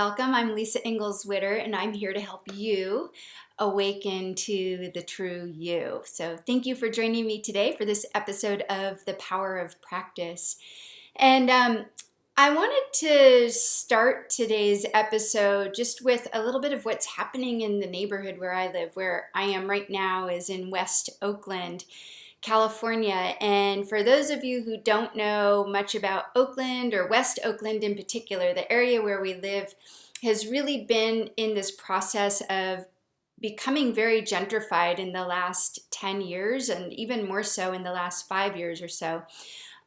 welcome. I'm Lisa Ingalls Witter, and I'm here to help you awaken to the true you. So, thank you for joining me today for this episode of The Power of Practice. And I wanted to start today's episode just with a little bit of what's happening in the neighborhood where I live. Where I am right now is in West Oakland, California. And for those of you who don't know much about Oakland or West Oakland in particular, the area where we live has really been in this process of becoming very gentrified in the last 10 years and even more so in the last 5 years or so.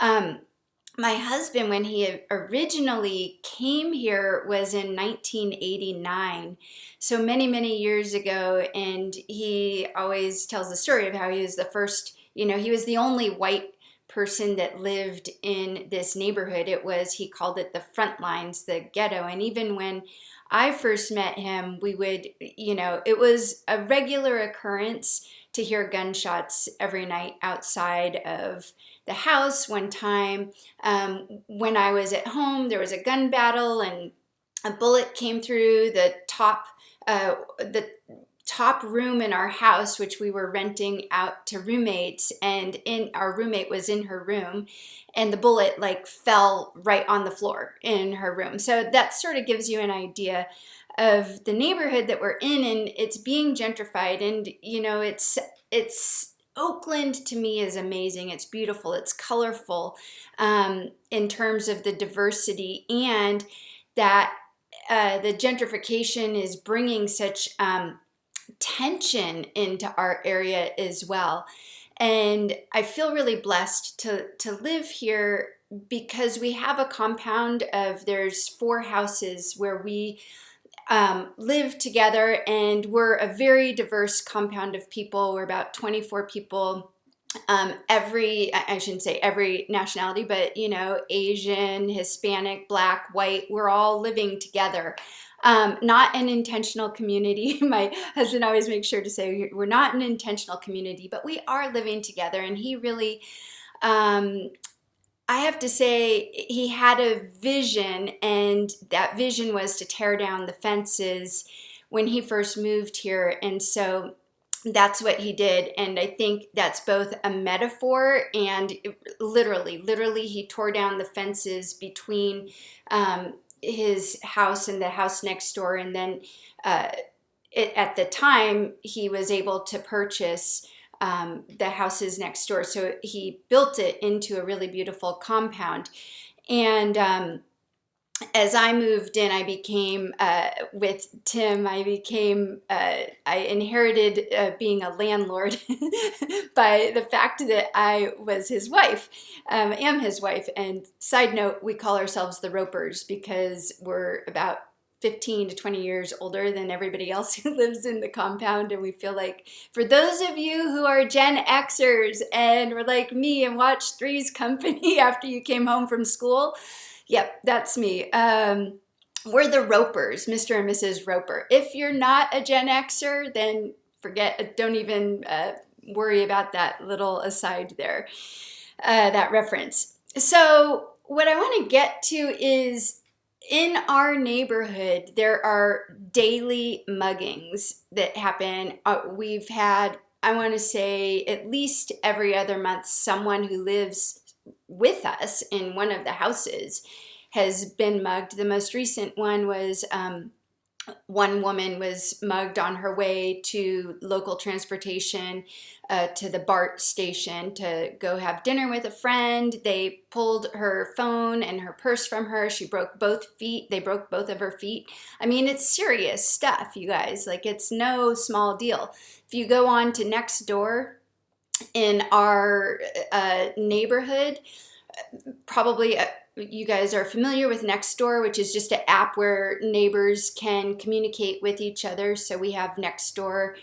My husband, when he originally came here, was in 1989, so many, many years ago, and he always tells the story of how he was the first, he was the only white person that lived in this neighborhood. He called it the front lines, the ghetto, and even when I first met him, we would, it was a regular occurrence to hear gunshots every night outside of the house. One time, when I was at home, there was a gun battle and a bullet came through the top room in our house, which we were renting out to roommates, and our roommate was in her room, and the bullet fell right on the floor in her room. So that sort of gives you an idea of the neighborhood that we're in, and it's being gentrified. And it's Oakland to me is amazing. It's beautiful. It's colorful in terms of the diversity, and that the gentrification is bringing such tension into our area as well. And I feel really blessed to live here because we have a compound there's 4 houses where we live together, and we're a very diverse compound of people. We're about 24 people, I shouldn't say every nationality, but Asian, Hispanic, Black, white, we're all living together. Not an intentional community. My husband always makes sure to say we're not an intentional community, but we are living together. And he really, I have to say, he had a vision, and that vision was to tear down the fences when he first moved here. And so that's what he did. And I think that's both a metaphor and literally he tore down the fences between his house and the house next door. And then at the time, he was able to purchase the houses next door. So he built it into a really beautiful compound. And as I moved in, I became, with Tim, I inherited being a landlord by the fact that I was his wife, am his wife. And side note, we call ourselves the Ropers because we're about 15 to 20 years older than everybody else who lives in the compound. And we feel like, for those of you who are Gen Xers and were like me and watched Three's Company after you came home from school, yep, that's me. We're the Ropers, Mr. and Mrs. Roper. If you're not a Gen Xer, then don't even worry about that little aside there, that reference. So what I want to get to is, in our neighborhood, there are daily muggings that happen. We've had, I want to say, at least every other month, someone who lives with us in one of the houses has been mugged. The most recent one was one woman was mugged on her way to local transportation to the BART station to go have dinner with a friend. They pulled her phone and her purse from her. She broke both feet. They broke both of her feet. I mean, it's serious stuff, you guys. It's no small deal. If you go on to Nextdoor in our neighborhood, probably you guys are familiar with Nextdoor, which is just an app where neighbors can communicate with each other. So we have Nextdoor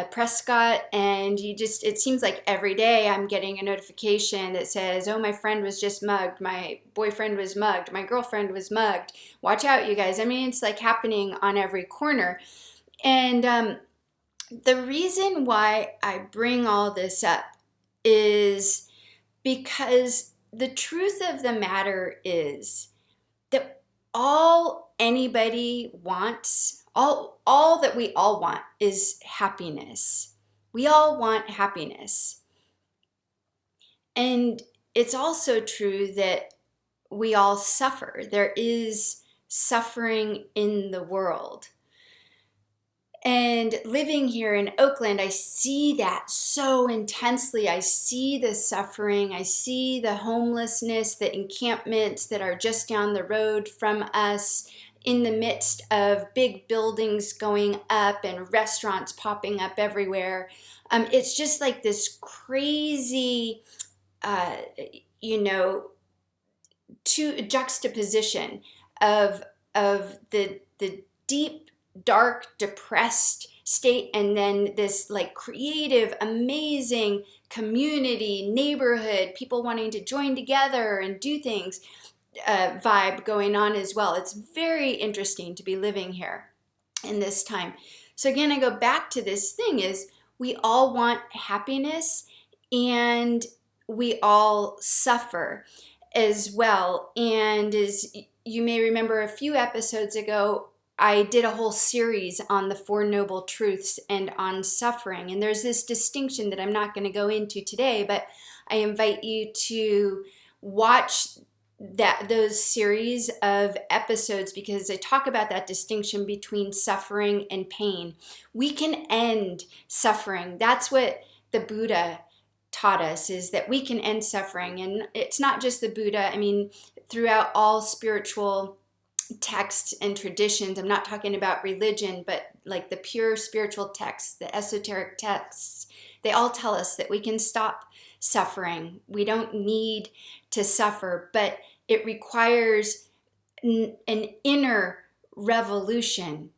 Prescott, and it seems like every day I'm getting a notification that says, oh, my friend was just mugged, my boyfriend was mugged, my girlfriend was mugged. Watch out, you guys. I mean, it's happening on every corner. And the reason why I bring all this up is because the truth of the matter is that all anybody wants, all that we all want is happiness. We all want happiness. And it's also true that we all suffer. There is suffering in the world. And living here in Oakland, I see that so intensely. I see the suffering. I see the homelessness, the encampments that are just down the road from us in the midst of big buildings going up and restaurants popping up everywhere. It's just like this crazy, you know, juxtaposition of the deep, dark, depressed state, and then this like creative, amazing community, neighborhood, people wanting to join together and do things, vibe going on as well. It's very interesting to be living here in this time. So again, I go back to this thing is we all want happiness and we all suffer as well. And as you may remember a few episodes ago, I did a whole series on the Four Noble Truths and on suffering. And there's this distinction that I'm not going to go into today, but I invite you to watch those series of episodes because I talk about that distinction between suffering and pain. We can end suffering. That's what the Buddha taught us, is that we can end suffering. And it's not just the Buddha. I mean, throughout all spiritual texts and traditions, I'm not talking about religion, but like the pure spiritual texts, the esoteric texts, they all tell us that we can stop suffering. We don't need to suffer, but it requires an inner revolution,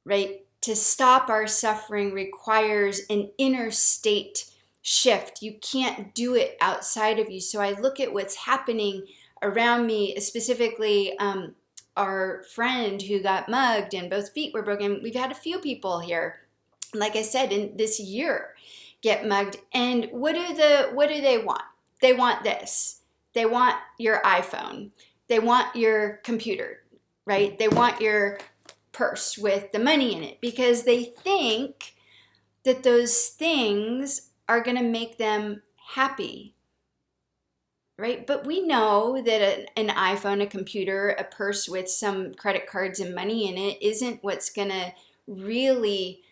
right? To stop our suffering requires an inner state shift. You can't do it outside of you. So I look at what's happening around me, specifically our friend who got mugged and both feet were broken. We've had a few people here, like I said, in this year get mugged. And what do they want? They want this. They want your iPhone. They want your computer, right? They want your purse with the money in it because they think that those things are going to make them happy. Right? But we know that an iPhone, a computer, a purse with some credit cards and money in it isn't what's going to really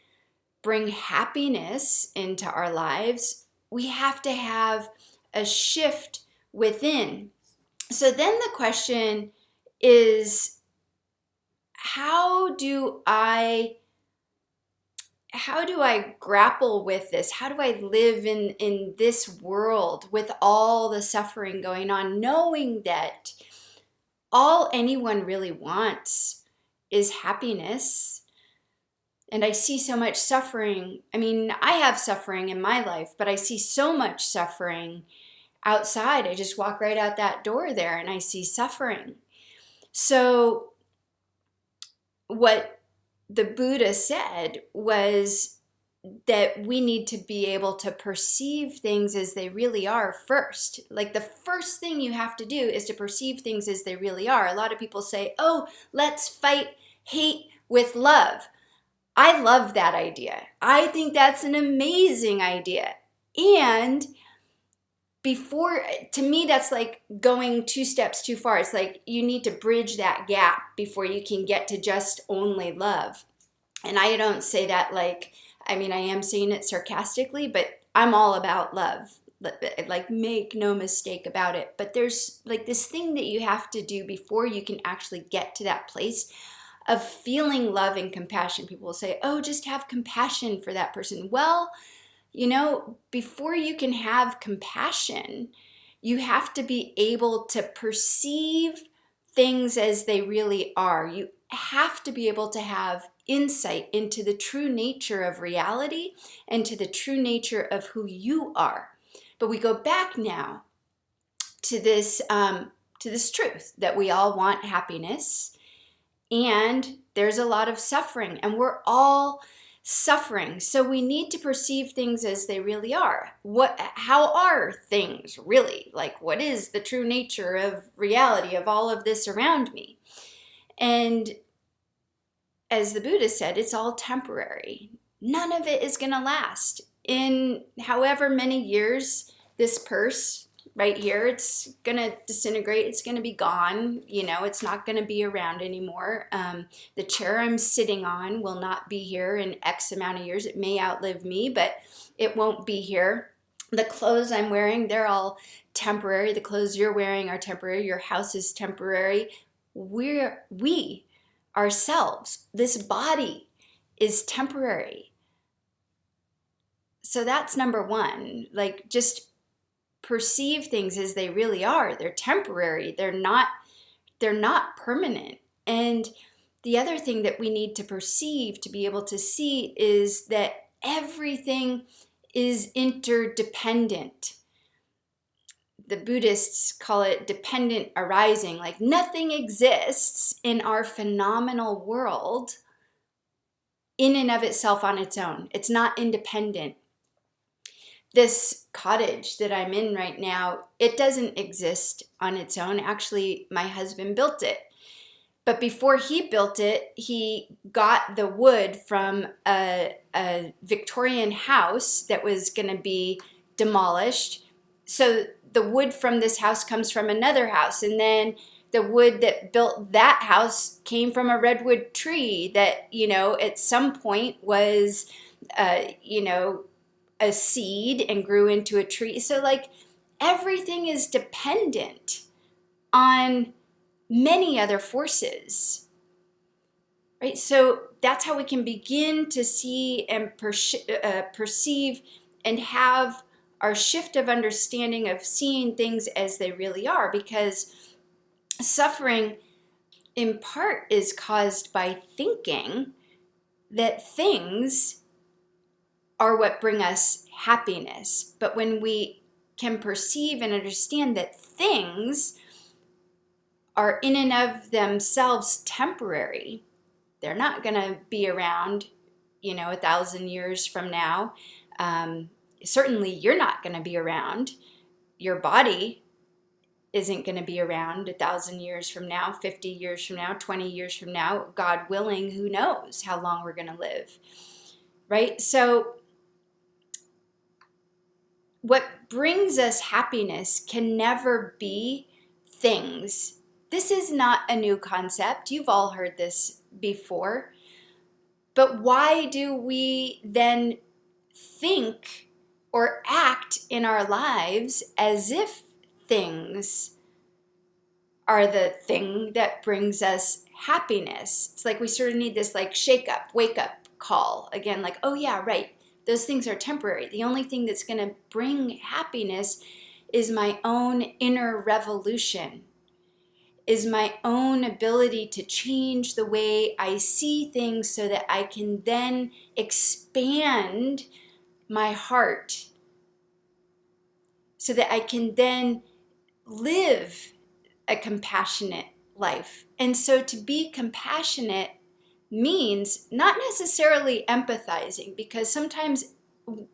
bring happiness into our lives. We have to have a shift within. So then the question is, how do I grapple with this? How do I live in this world with all the suffering going on, knowing that all anyone really wants is happiness? And I see so much suffering. I mean, I have suffering in my life, but I see so much suffering outside. I just walk right out that door there and I see suffering. So what the Buddha said was that we need to be able to perceive things as they really are first. Like the first thing you have to do is to perceive things as they really are. A lot of people say, oh, let's fight hate with love. I love that idea. I think that's an amazing idea. And to me, that's like going 2 steps too far. It's like you need to bridge that gap before you can get to just only love. And I don't say that I am saying it sarcastically, but I'm all about love. Like, make no mistake about it. But there's like this thing that you have to do before you can actually get to that place of feeling love and compassion. People will say, oh, just have compassion for that person. Well, before you can have compassion, you have to be able to perceive things as they really are. You have to be able to have insight into the true nature of reality and to the true nature of who you are. But we go back now to this truth that we all want happiness, and there's a lot of suffering, and we're all suffering. So we need to perceive things as they really are. How are things really? Like, what is the true nature of reality of all of this around me? And as the Buddha said, it's all temporary. None of it is going to last. In however many years, this purse right here, it's going to disintegrate. It's going to be gone. It's not going to be around anymore. The chair I'm sitting on will not be here in X amount of years. It may outlive me, but it won't be here. The clothes I'm wearing, they're all temporary. The clothes you're wearing are temporary. Your house is temporary. We ourselves, this body is temporary. So that's number one. Like, just perceive things as they really are. They're temporary. They're not permanent. And the other thing that we need to perceive to be able to see is that everything is interdependent. The Buddhists call it dependent arising. Like, nothing exists in our phenomenal world in and of itself on its own. It's not independent. This cottage that I'm in right now, it doesn't exist on its own. Actually, my husband built it. But before he built it, he got the wood from a Victorian house that was going to be demolished. So the wood from this house comes from another house. And then the wood that built that house came from a redwood tree that, at some point was, a seed and grew into a tree. So, like, everything is dependent on many other forces, right? So that's how we can begin to see and perceive and have our shift of understanding of seeing things as they really are, because suffering in part is caused by thinking that things are what bring us happiness. But when we can perceive and understand that things are in and of themselves temporary, they're not going to be around, 1,000 years from now. Certainly you're not going to be around. Your body isn't going to be around 1,000 years from now, 50 years from now, 20 years from now. God willing, who knows how long we're going to live, right? So what brings us happiness can never be things. This is not a new concept. You've all heard this before. But why do we then think or act in our lives as if things are the thing that brings us happiness? It's like we sort of need this like shake up, wake up call again, like, oh yeah, right. Those things are temporary. The only thing that's going to bring happiness is my own inner revolution, is my own ability to change the way I see things so that I can then expand my heart, so that I can then live a compassionate life. And so to be compassionate means not necessarily empathizing, because sometimes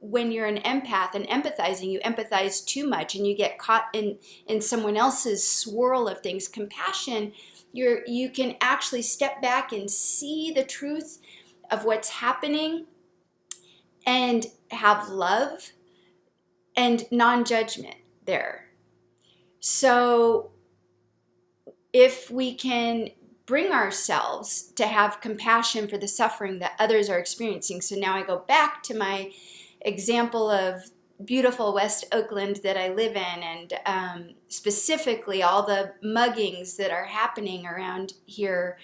when you're an empath and empathizing, you empathize too much and you get caught in someone else's swirl of things. Compassion, you can actually step back and see the truth of what's happening and have love and non-judgment there. So if we can bring ourselves to have compassion for the suffering that others are experiencing. So now I go back to my example of beautiful West Oakland that I live in, and specifically all the muggings that are happening around here.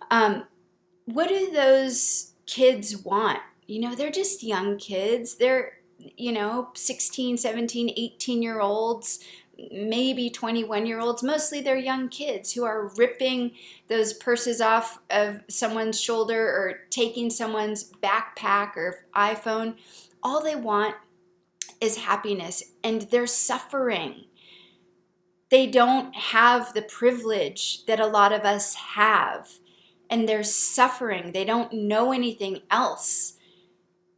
What do those kids want? They're just young kids. They're, 16, 17, 18-year-olds, maybe 21-year-olds. Mostly they're young kids who are ripping those purses off of someone's shoulder or taking someone's backpack or iPhone. All they want is happiness, and they're suffering. They don't have the privilege that a lot of us have, and they're suffering. They don't know anything else.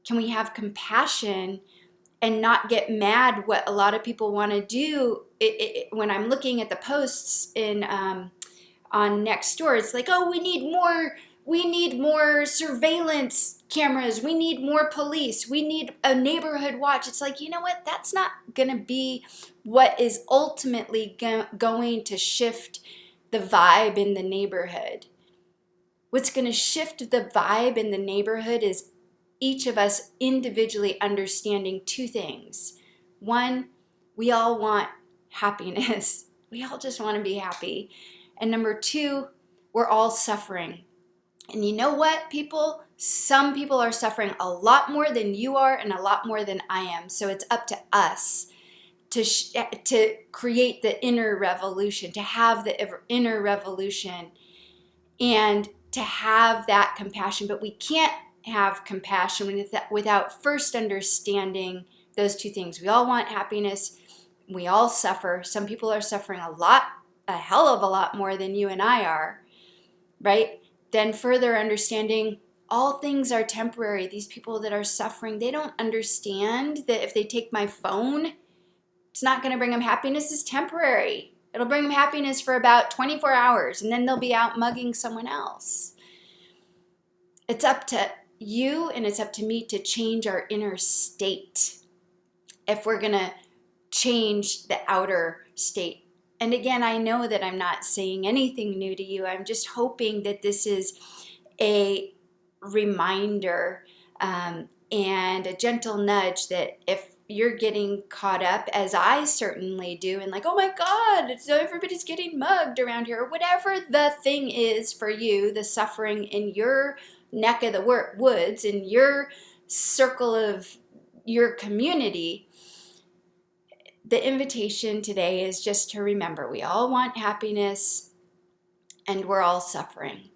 can we have compassion and not get mad what a lot of people want to do? When I'm looking at the posts on next door, it's like, oh, we need more surveillance cameras, we need more police, we need a neighborhood watch. It's like, you know what, that's not going to be what is ultimately going to shift the vibe in the neighborhood. What's going to shift the vibe in the neighborhood is each of us individually understanding two things. One, we all want happiness. We all just want to be happy. And number two, we're all suffering. And you know what, people? Some people are suffering a lot more than you are and a lot more than I am. So it's up to us to create the inner revolution, to have the inner revolution and to have that compassion. But we can't have compassion without first understanding those two things. We all want happiness. We all suffer. Some people are suffering a hell of a lot more than you and I are, right? Then further understanding all things are temporary. These people that are suffering, they don't understand that if they take my phone, it's not going to bring them happiness. It's temporary. It'll bring them happiness for about 24 hours, and then they'll be out mugging someone else. It's up to you and it's up to me to change our inner state if we're going to change the outer state. And again, I know that I'm not saying anything new to you. I'm just hoping that this is a reminder and a gentle nudge that if you're getting caught up, as I certainly do, and like, oh my God, so everybody's getting mugged around here, or whatever the thing is for you, the suffering in your neck of the woods, in your circle of your community, the invitation today is just to remember we all want happiness and we're all suffering.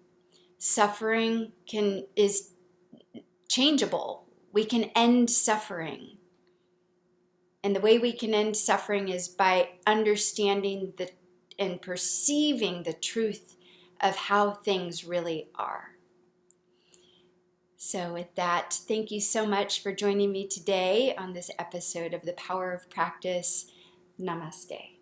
Suffering is changeable. We can end suffering. And the way we can end suffering is by understanding and perceiving the truth of how things really are. So with that, thank you so much for joining me today on this episode of The Power of Practice. Namaste.